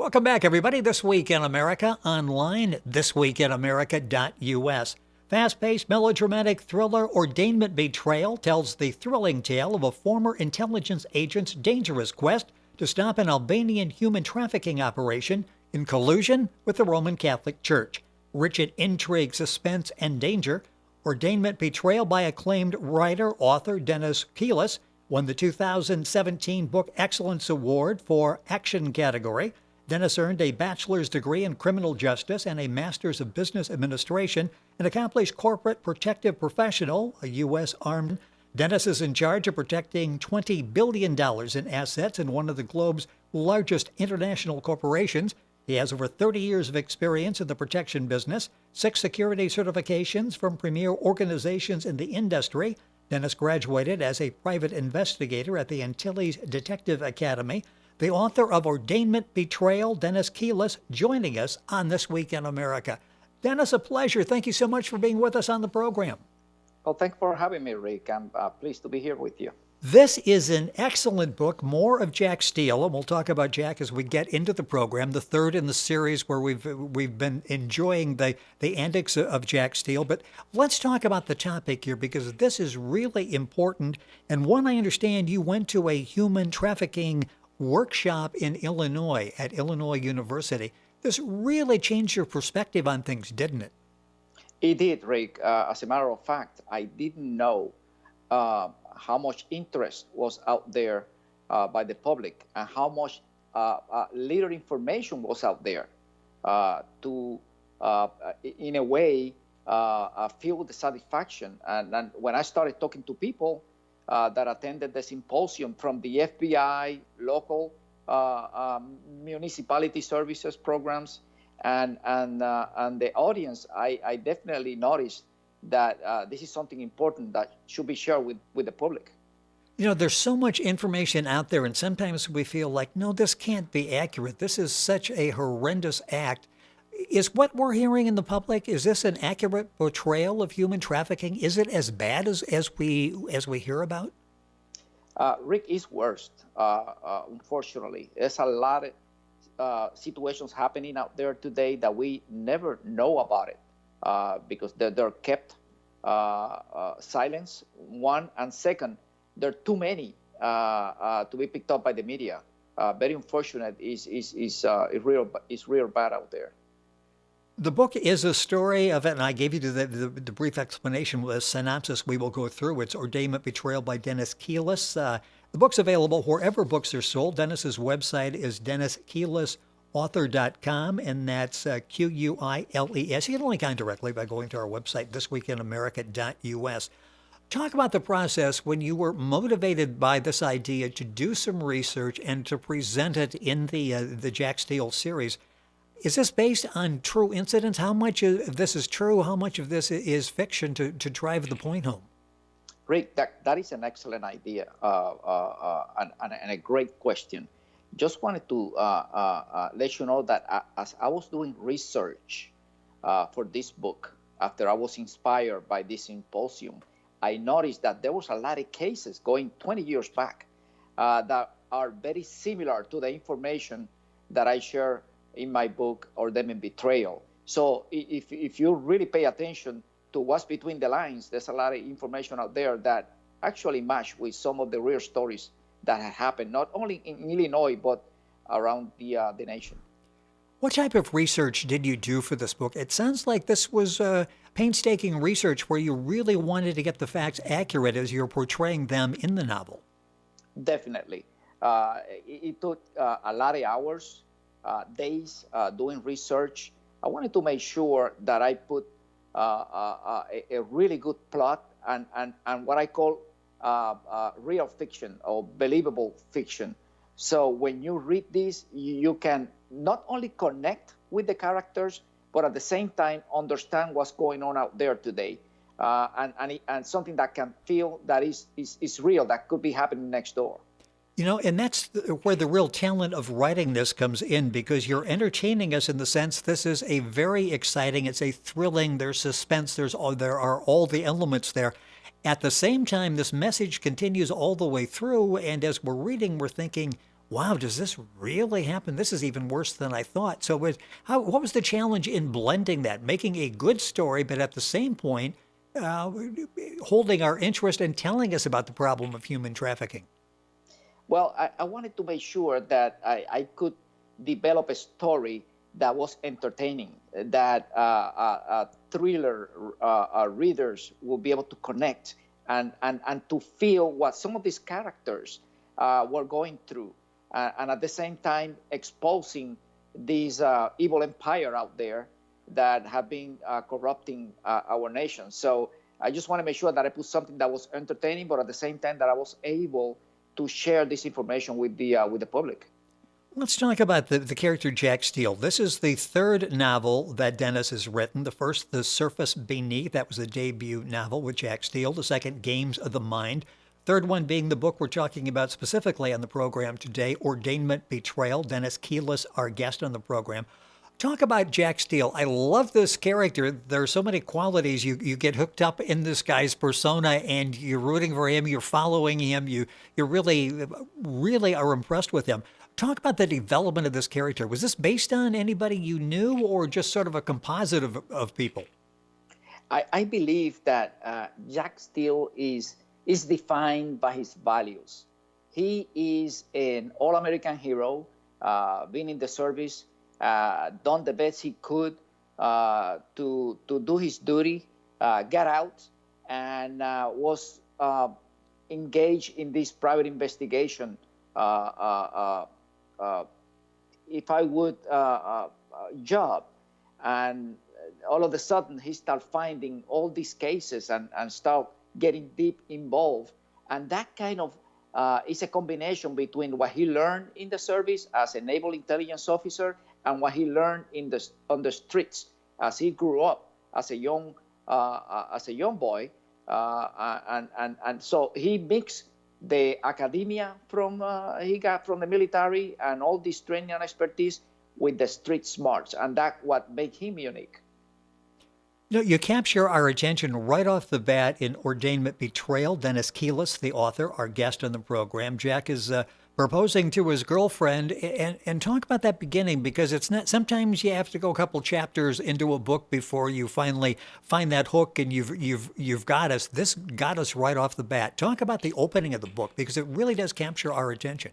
Welcome back, everybody. This Week in America online, thisweekinamerica.us. Fast-paced melodramatic thriller Ordainment Betrayal tells the thrilling tale of a former intelligence agent's dangerous quest to stop an Albanian human trafficking operation in collusion with the Roman Catholic Church. Rich in intrigue, suspense, and danger, Ordainment Betrayal by acclaimed writer-author Dennis Quiles won the 2017 Book Excellence Award for Action category. Dennis earned a bachelor's degree in criminal justice and a master's of business administration, an accomplished corporate protective professional, a U.S. Armed. Dennis is in charge of protecting $20 billion in assets in one of the globe's largest international corporations. He has over 30 years of experience in the protection business, 6 security certifications from premier organizations in the industry. Dennis graduated as a private investigator at the Antilles Detective Academy. The author of Ordainment Betrayal, Dennis Quiles, joining us on This Week in America. Dennis, a pleasure. Thank you so much for being with us on the program. Well, thanks for having me, Rick. I'm pleased to be here with you. This is an excellent book, more of Jack Steele, and we'll talk about Jack as we get into the program, the third in the series where we've been enjoying the antics of Jack Steele. But let's talk about the topic here, because this is really important, and one I understand you went to a human trafficking workshop in Illinois at Illinois University. This really changed your perspective on things, didn't it? It did, Rick. As a matter of fact, I didn't know how much interest was out there by the public and how much little information was out there to, in a way, feel the satisfaction. And when I started talking to people that attended the symposium from the FBI, local municipality services programs, and the audience, I definitely noticed that this is something important that should be shared with the public. You know, there's so much information out there, and sometimes we feel like, no, this can't be accurate. This is such a horrendous act. Is what we're hearing in the public, is this an accurate portrayal of human trafficking? Is it as bad as we hear about? Rick, is worse, unfortunately. There's a lot of situations happening out there today that we never know about it because they're kept silence, one, and second, there are too many to be picked up by the media. Very unfortunate. Is real bad out there. The book is a story of it, and I gave you the brief explanation with a synopsis we will go through. It's Ordainment Betrayal by Dennis Quiles. The book's available wherever books are sold. Dennis's website is DennisQuilesAuthor.com, and that's Quiles. You can only contact directly by going to our website, thisweekinamerica.us. Talk about the process when you were motivated by this idea to do some research and to present it in the Jack Steele series. Is this based on true incidents? How much of this is true? How much of this is fiction to drive the point home? Rick, that is an excellent idea and a great question. Just wanted to let you know that as I was doing research for this book, after I was inspired by this symposium, I noticed that there was a lot of cases going 20 years back that are very similar to the information that I share in my book, Ordainment Betrayal. So if you really pay attention to what's between the lines, there's a lot of information out there that actually match with some of the real stories that have happened, not only in Illinois, but around the nation. What type of research did you do for this book? It sounds like this was painstaking research where you really wanted to get the facts accurate as you're portraying them in the novel. Definitely. It took a lot of hours, days doing research. I wanted to make sure that I put a really good plot and what I call real fiction or believable fiction. So when you read this, you can not only connect with the characters, but at the same time understand what's going on out there today, and something that can feel that is real, that could be happening next door. You know, and that's where the real talent of writing this comes in, because you're entertaining us in the sense this is a very exciting, it's a thrilling, there's suspense, there are all the elements there. At the same time, this message continues all the way through, and as we're reading, we're thinking, wow, does this really happen? This is even worse than I thought. So what was the challenge in blending that, making a good story, but at the same point, uh, holding our interest and telling us about the problem of human trafficking? Well, I wanted to make sure that I could develop a story that was entertaining, that thriller readers will be able to connect and to feel what some of these characters were going through, and at the same time exposing this evil empire out there that have been corrupting our nation. So I just want to make sure that I put something that was entertaining, but at the same time that I was able to share this information with the public. Let's talk about the character Jack Steele. This is the third novel that Dennis has written. The first, The Surface Beneath, that was a debut novel with Jack Steele. The second, Games of the Mind. Third one being the book we're talking about specifically on the program today, Ordainment Betrayal. Dennis Quiles, our guest on the program. Talk about Jack Steele. I love this character. There are so many qualities. You get hooked up in this guy's persona, and you're rooting for him. You're following him. You really are impressed with him. Talk about the development of this character. Was this based on anybody you knew, or just sort of a composite of people? I believe that Jack Steele is defined by his values. He is an all-American hero, been in the service, done the best he could to do his duty, get out, and was engaged in this private investigation. If I would job, and all of a sudden he start finding all these cases and start getting deep involved, and that kind of is a combination between what he learned in the service as a naval intelligence officer and what he learned on the streets as he grew up as a young boy, and so he mixed the academia from he got from the military and all this training and expertise with the street smarts, and that's what made him unique. No, you capture our attention right off the bat in Ordainment Betrayal. Dennis Quiles, the author, our guest on the program. Jack is proposing to his girlfriend, and talk about that beginning, because it's not. Sometimes you have to go a couple chapters into a book before you finally find that hook, and you've got us. This got us right off the bat. Talk about the opening of the book, because it really does capture our attention.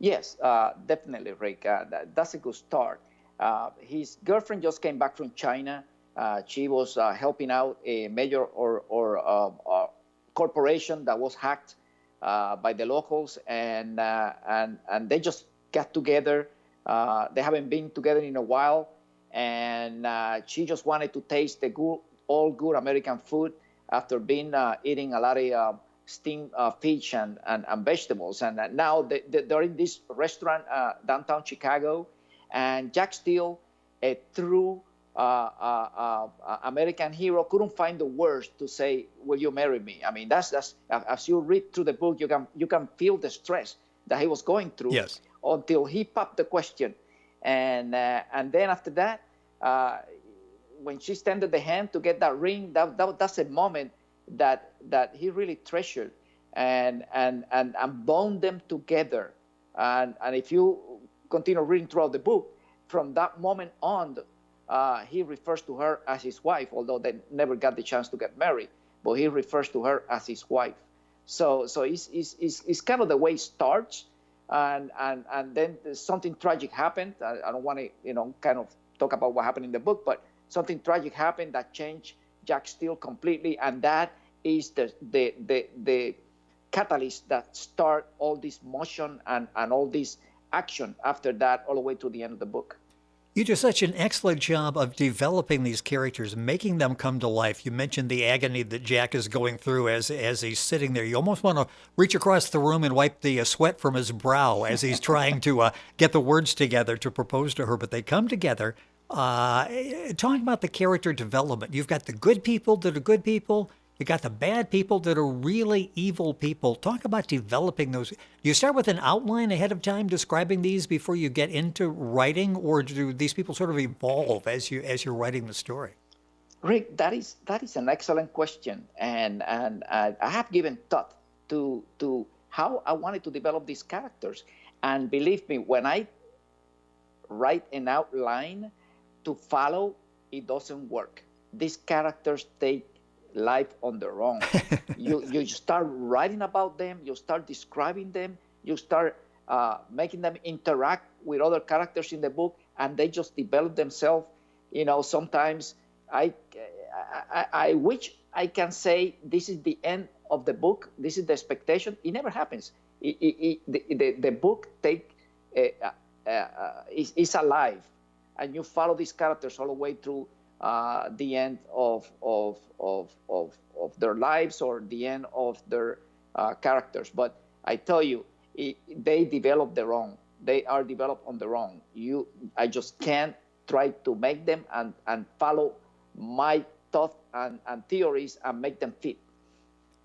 Yes, definitely, Rick. That's a good start. His girlfriend just came back from China. She was helping out a major or corporation that was hacked by the locals, and they just got together. They haven't been together in a while, and she just wanted to taste the all good American food after being eating a lot of steamed fish and vegetables. And now they're in this restaurant downtown Chicago, and Jack Steele, a true American hero, couldn't find the words to say, "Will you marry me?" I mean, that's as you read through the book, you can feel the stress that he was going through. Yes. Until he popped the question, and then after that, when she extended the hand to get that ring, that's a moment that he really treasured, and bound them together. And if you continue reading throughout the book, from that moment on, he refers to her as his wife, although they never got the chance to get married. But he refers to her as his wife. So it's kind of the way it starts, and then something tragic happened. I don't want to kind of talk about what happened in the book, but something tragic happened that changed Jack Steele completely, and that is the catalyst that start all this motion and all this action after that, all the way to the end of the book. You do such an excellent job of developing these characters, making them come to life. You mentioned the agony that Jack is going through as he's sitting there. You almost want to reach across the room and wipe the sweat from his brow as he's trying to get the words together to propose to her, but they come together. Talking about the character development, you've got the good people that are good people. You got the bad people that are really evil people. Talk about developing those. Do you start with an outline ahead of time describing these before you get into writing, or do these people sort of evolve as you're writing the story? Rick, that is an excellent question, and I have given thought to how I wanted to develop these characters, And believe me, when I write an outline to follow, it doesn't work. These characters take life on their own. You start writing about them, you start describing them, you start making them interact with other characters in the book, and they just develop themselves. Sometimes I wish I can say this is the end of the book, this is the expectation. It never happens. The book is alive, and you follow these characters all the way through the end of their lives, or the end of their characters. But I tell you, they develop their own. They are developed on their own. I just can't try to make them and follow my thought and theories and make them fit.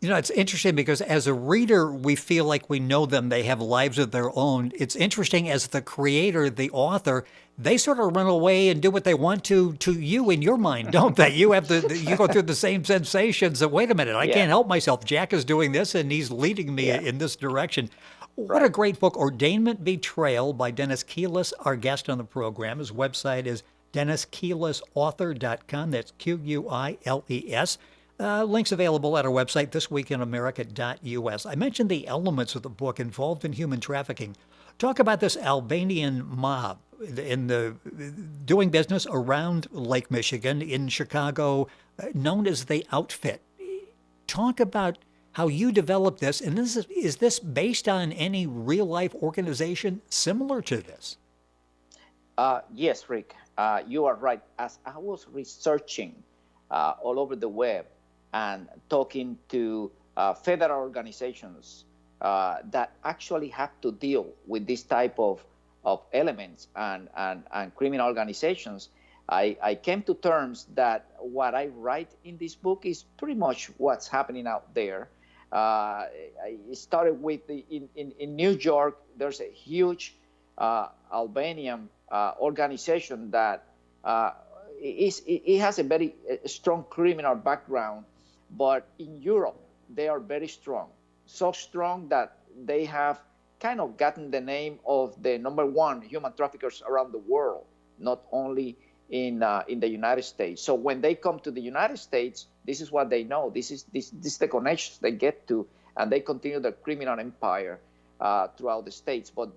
It's interesting because as a reader, we feel like we know them. They have lives of their own. It's interesting as the creator, the author, they sort of run away and do what they want to you in your mind, don't they? You go through the same sensations that, wait a minute, I can't help myself. Jack is doing this and he's leading me in this direction. What a great book, Ordainment Betrayal by Dennis Quiles, our guest on the program. His website is DennisQuilesAuthor.com. That's Quiles. Links available at our website, thisweekinamerica.us. I mentioned the elements of the book involved in human trafficking. Talk about this Albanian mob doing business around Lake Michigan in Chicago, known as the Outfit. Talk about how you developed this, and is this based on any real-life organization similar to this? Yes, Rick, you are right. As I was researching all over the web and talking to federal organizations that actually have to deal with this type of elements and criminal organizations, I came to terms that what I write in this book is pretty much what's happening out there. I started with in New York. There's a huge Albanian organization that it has a very strong criminal background, but in Europe they are very strong, so strong that they have kind of gotten the name of the #1 human traffickers around the world, not only in the United States. So when they come to the United States, this is what they know. This is the connections they get to, and they continue their criminal empire throughout the states. But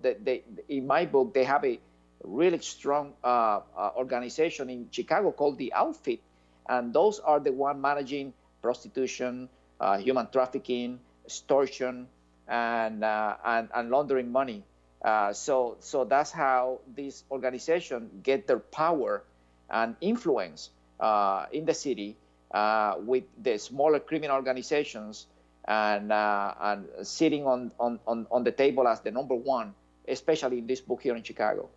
in my book, they have a really strong organization in Chicago called the Outfit, and those are the one managing prostitution, human trafficking, extortion, and laundering money. So that's how this organization get their power and influence in the city with the smaller criminal organizations and sitting on the table as the #1, especially in this book here in Chicago.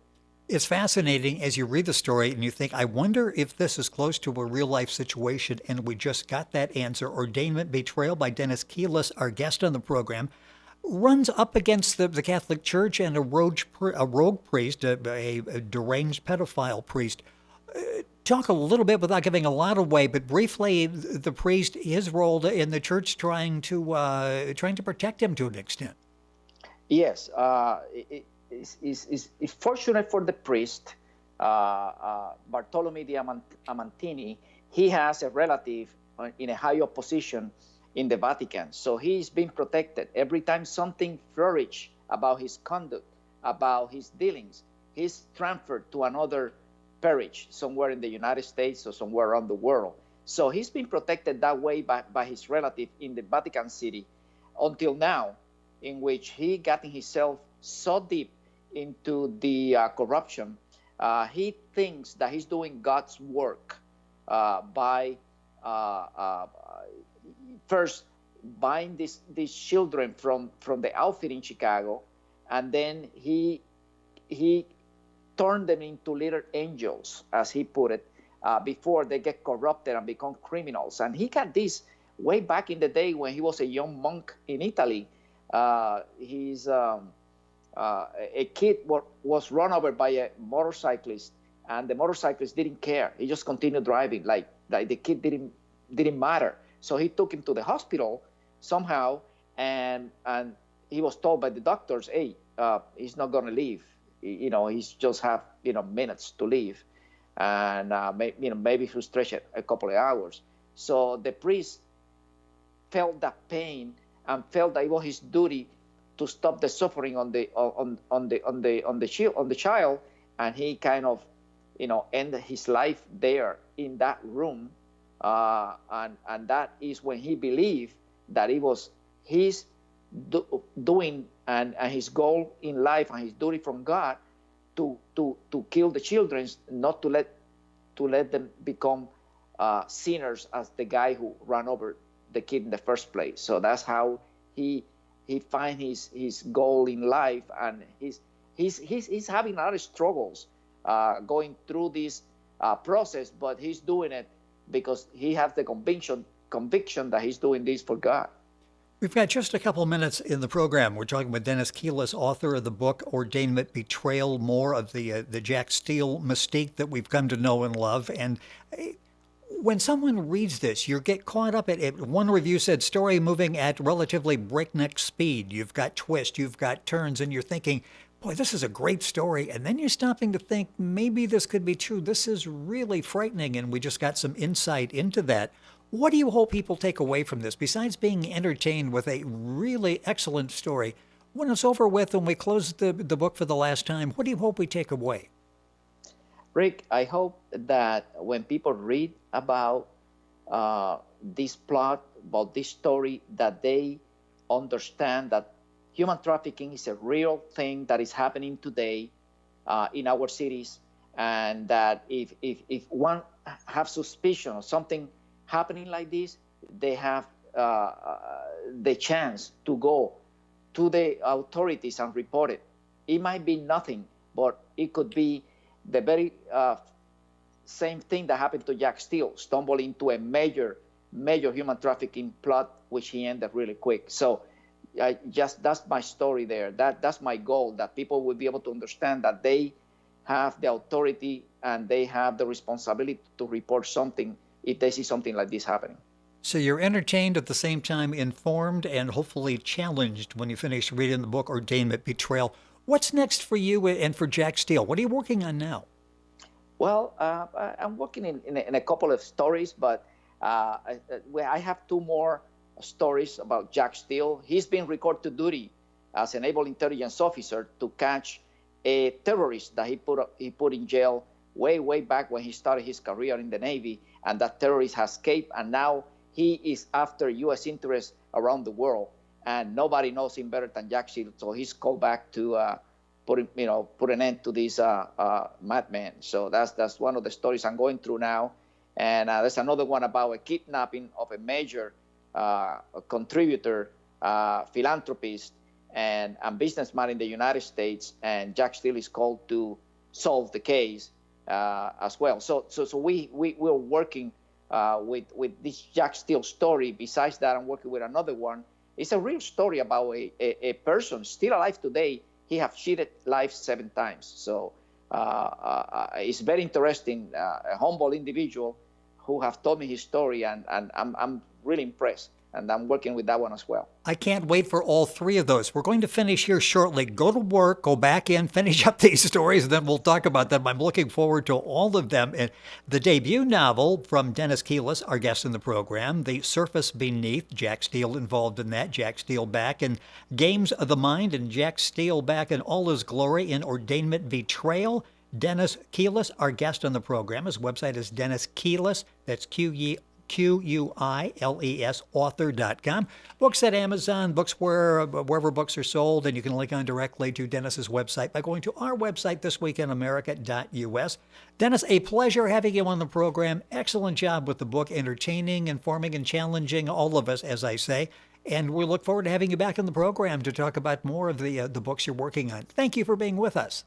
It's fascinating as you read the story and you think, I wonder if this is close to a real-life situation, and we just got that answer. Ordainment Betrayal by Dennis Quiles, our guest on the program, runs up against the Catholic Church and a rogue priest, a deranged pedophile priest. Talk a little bit, without giving a lot away, but briefly, the priest, his role in the church, trying to protect him to an extent. Yes, it's fortunate for the priest, Bartolome di Amantini. He has a relative in a higher position in the Vatican, so he's been protected. Every time something flourishes about his conduct, about his dealings, he's transferred to another parish somewhere in the United States or somewhere around the world. So he's been protected that way by his relative in the Vatican City until now, in which he got himself so deep into the corruption. He thinks that he's doing God's work by first buying these children from the Outfit in Chicago, and then he turned them into little angels, as he put it, before they get corrupted and become criminals. And he got this way back in the day when he was a young monk in Italy. He's a kid was run over by a motorcyclist, and the motorcyclist didn't care. He just continued driving, like the kid didn't matter. So he took him to the hospital somehow, and he was told by the doctors, hey, he's not going to leave. He's just have minutes to leave, and maybe he'll stretch it a couple of hours. So the priest felt that pain and felt that it was his duty to stop the suffering on the child, and he kind of ended his life there in that room, and that is when he believed that it was his doing and his goal in life and his duty from God to kill the children, not to let them become sinners as the guy who ran over the kid in the first place. So that's how he find his goal in life, and he's having a lot of struggles going through this process, but he's doing it because he has the conviction that he's doing this for God. We've got just a couple minutes in the program. We're talking with Dennis Quiles, author of the book Ordainment Betrayal, more of the Jack Steele mystique that we've come to know and love. And when someone reads this, you get caught up at it. One review said, story moving at relatively breakneck speed. You've got twists, you've got turns, and you're thinking, boy, this is a great story. And then you're stopping to think, maybe this could be true. This is really frightening, and we just got some insight into that. What do you hope people take away from this, besides being entertained with a really excellent story? When it's over with, when we close the book for the last time, what do you hope we take away? Rick, I hope that when people read about this plot, about this story, that they understand that human trafficking is a real thing that is happening today in our cities, and that if one have suspicion of something happening like this, they have the chance to go to the authorities and report it. It might be nothing, but it could be the very same thing that happened to Jack Steele, stumble into a major human trafficking plot, which he ended really quick. So that's my story there. That's my goal, that people will be able to understand that they have the authority and they have the responsibility to report something if they see something like this happening. So you're entertained, at the same time informed, and hopefully challenged when you finish reading the book Ordainment Betrayal. What's next for you and for Jack Steele? What are you working on now? Well, I'm working in a couple of stories, but I have two more stories about Jack Steele. He's been recalled to duty as a naval intelligence officer to catch a terrorist that he put in jail way back when he started his career in the Navy, and that terrorist has escaped, and now he is after U.S. interests around the world, and nobody knows him better than Jack Steele. So he's called back to put an end to this madman. So that's one of the stories I'm going through now, and there's another one about a kidnapping of a major contributor, philanthropist, and businessman in the United States, and Jack Steele is called to solve the case as well. So we're working with this Jack Steele story. Besides that, I'm working with another one. It's a real story about a person still alive today. He have cheated life 7 times. So it's very interesting. A humble individual who have told me his story, and I'm really impressed. And I'm working with that one as well. I can't wait for all 3 of those. We're going to finish here shortly. Go to work, go back in, finish up these stories, and then we'll talk about them. I'm looking forward to all of them. And the debut novel from Dennis Quiles, our guest in the program, The Surface Beneath, Jack Steele involved in that. Jack Steele back in Games of the Mind, and Jack Steele back in all his glory in Ordainment Betrayal. Dennis Quiles, our guest on the program. His website is Dennis Quiles. That's Quiles, author.com. Books at Amazon, books wherever books are sold, and you can link on directly to Dennis's website by going to our website, thisweekinamerica.us. Dennis, a pleasure having you on the program. Excellent job with the book, entertaining, informing, and challenging all of us, as I say. And we look forward to having you back on the program to talk about more of the books you're working on. Thank you for being with us.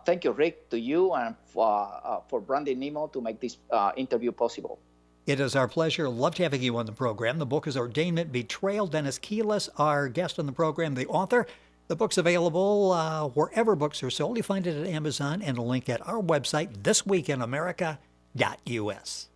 Thank you, Rick, to you and for Brandon Nemo to make this interview possible. It is our pleasure. Loved having you on the program. The book is Ordainment Betrayal. Dennis Quiles, our guest on the program, the author. The book's available wherever books are sold. You find it at Amazon, and a link at our website, thisweekinamerica.us.